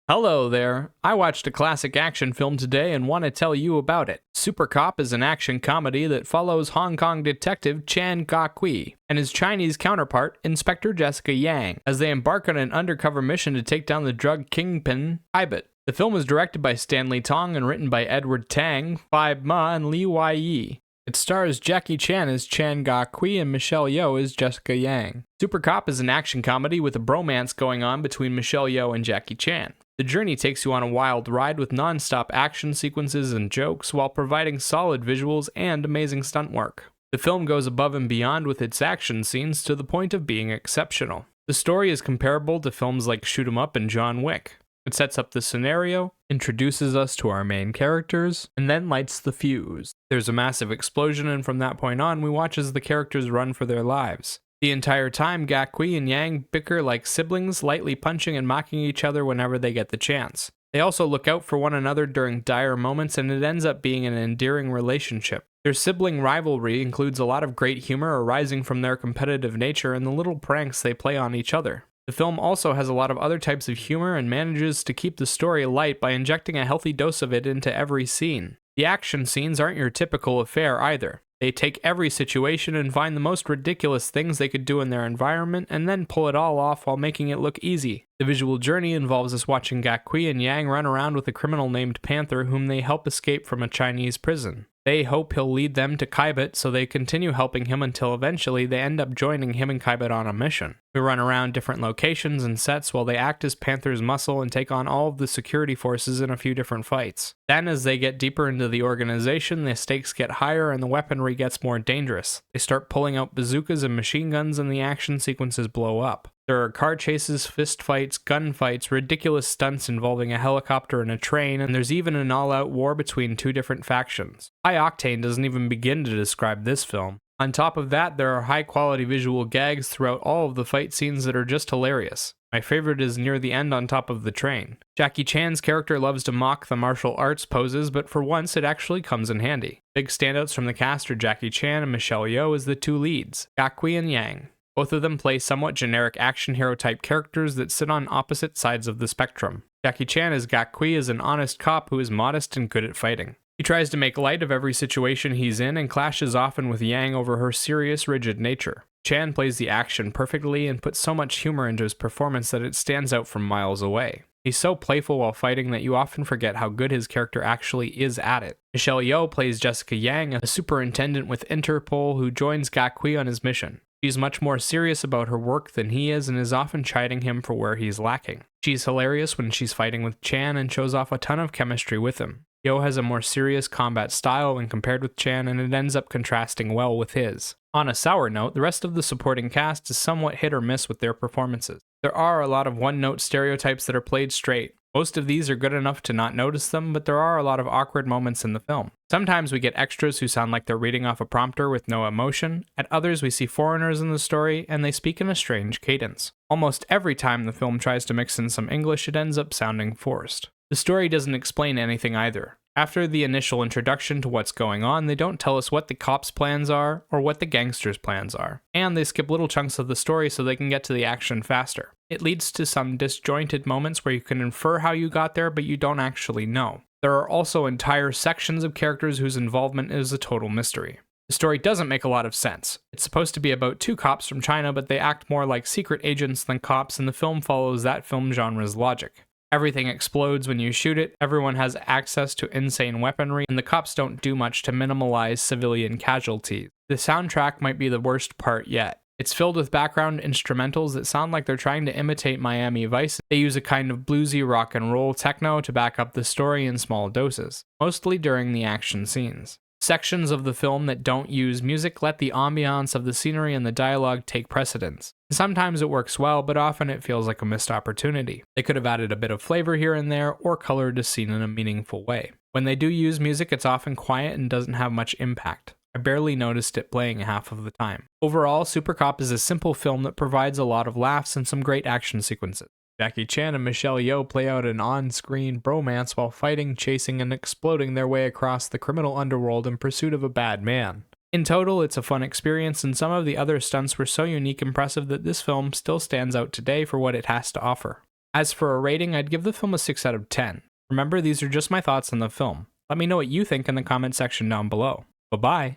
Hello there. I watched a classic action film today and want to tell you about it. Supercop is an action comedy that follows Hong Kong detective Chan Ga-kui and his Chinese counterpart, Inspector Jessica Yang, as they embark on an undercover mission to take down the drug kingpin, Ibit. The film was directed by Stanley Tong and written by Edward Tang, Phi Ma, and Li Wai-yi. It stars Jackie Chan as Chan Ga-kui and Michelle Yeoh as Jessica Yang. Supercop is an action comedy with a bromance going on between Michelle Yeoh and Jackie Chan. The journey takes you on a wild ride with non-stop action sequences and jokes while providing solid visuals and amazing stunt work. The film goes above and beyond with its action scenes to the point of being exceptional. The story is comparable to films like Shoot 'em Up and John Wick. It sets up the scenario, introduces us to our main characters, and then lights the fuse. There's a massive explosion, and from that point on, we watch as the characters run for their lives. The entire time, Ga-kui and Yang bicker like siblings, lightly punching and mocking each other whenever they get the chance. They also look out for one another during dire moments, and it ends up being an endearing relationship. Their sibling rivalry includes a lot of great humor arising from their competitive nature and the little pranks they play on each other. The film also has a lot of other types of humor and manages to keep the story light by injecting a healthy dose of it into every scene. The action scenes aren't your typical affair either. They take every situation and find the most ridiculous things they could do in their environment and then pull it all off while making it look easy. The visual journey involves us watching Ga-kui and Yang run around with a criminal named Panther whom they help escape from a Chinese prison. They hope he'll lead them to Kaibit, so they continue helping him until eventually they end up joining him and Kaibit on a mission. We run around different locations and sets while they act as Panther's muscle and take on all of the security forces in a few different fights. Then as they get deeper into the organization, the stakes get higher and the weaponry gets more dangerous. They start pulling out bazookas and machine guns and the action sequences blow up. There are car chases, fist fights, gunfights, ridiculous stunts involving a helicopter and a train, and there's even an all-out war between two different factions. High octane doesn't even begin to describe this film. On top of that, there are high-quality visual gags throughout all of the fight scenes that are just hilarious. My favorite is near the end on top of the train. Jackie Chan's character loves to mock the martial arts poses, but for once it actually comes in handy. Big standouts from the cast are Jackie Chan and Michelle Yeoh as the two leads, Ga-kui and Yang. Both of them play somewhat generic action hero type characters that sit on opposite sides of the spectrum. Jackie Chan as Ga-kui is an honest cop who is modest and good at fighting. He tries to make light of every situation he's in and clashes often with Yang over her serious, rigid nature. Chan plays the action perfectly and puts so much humor into his performance that it stands out from miles away. He's so playful while fighting that you often forget how good his character actually is at it. Michelle Yeoh plays Jessica Yang, a superintendent with Interpol who joins Ga-kui on his mission. She's much more serious about her work than he is and is often chiding him for where he's lacking. She's hilarious when she's fighting with Chan and shows off a ton of chemistry with him. Yeoh has a more serious combat style when compared with Chan, and it ends up contrasting well with his. On a sour note, the rest of the supporting cast is somewhat hit or miss with their performances. There are a lot of one-note stereotypes that are played straight. Most of these are good enough to not notice them, but there are a lot of awkward moments in the film. Sometimes we get extras who sound like they're reading off a prompter with no emotion. At others, we see foreigners in the story, and they speak in a strange cadence. Almost every time the film tries to mix in some English, it ends up sounding forced. The story doesn't explain anything either. After the initial introduction to what's going on, they don't tell us what the cops' plans are or what the gangsters' plans are, and they skip little chunks of the story so they can get to the action faster. It leads to some disjointed moments where you can infer how you got there, but you don't actually know. There are also entire sections of characters whose involvement is a total mystery. The story doesn't make a lot of sense. It's supposed to be about two cops from China, but they act more like secret agents than cops, and the film follows that film genre's logic. Everything explodes when you shoot it, everyone has access to insane weaponry, and the cops don't do much to minimize civilian casualties. The soundtrack might be the worst part yet. It's filled with background instrumentals that sound like they're trying to imitate Miami Vice. They use a kind of bluesy rock and roll techno to back up the story in small doses, mostly during the action scenes. Sections of the film that don't use music let the ambiance of the scenery and the dialogue take precedence. Sometimes it works well, but often it feels like a missed opportunity. They could have added a bit of flavor here and there, or colored a scene in a meaningful way. When they do use music, it's often quiet and doesn't have much impact. I barely noticed it playing half of the time. Overall, Supercop is a simple film that provides a lot of laughs and some great action sequences. Jackie Chan and Michelle Yeoh play out an on-screen bromance while fighting, chasing, and exploding their way across the criminal underworld in pursuit of a bad man. In total, it's a fun experience, and some of the other stunts were so unique and impressive that this film still stands out today for what it has to offer. As for a rating, I'd give the film a 6 out of 10. Remember, these are just my thoughts on the film. Let me know what you think in the comment section down below. Bye-bye.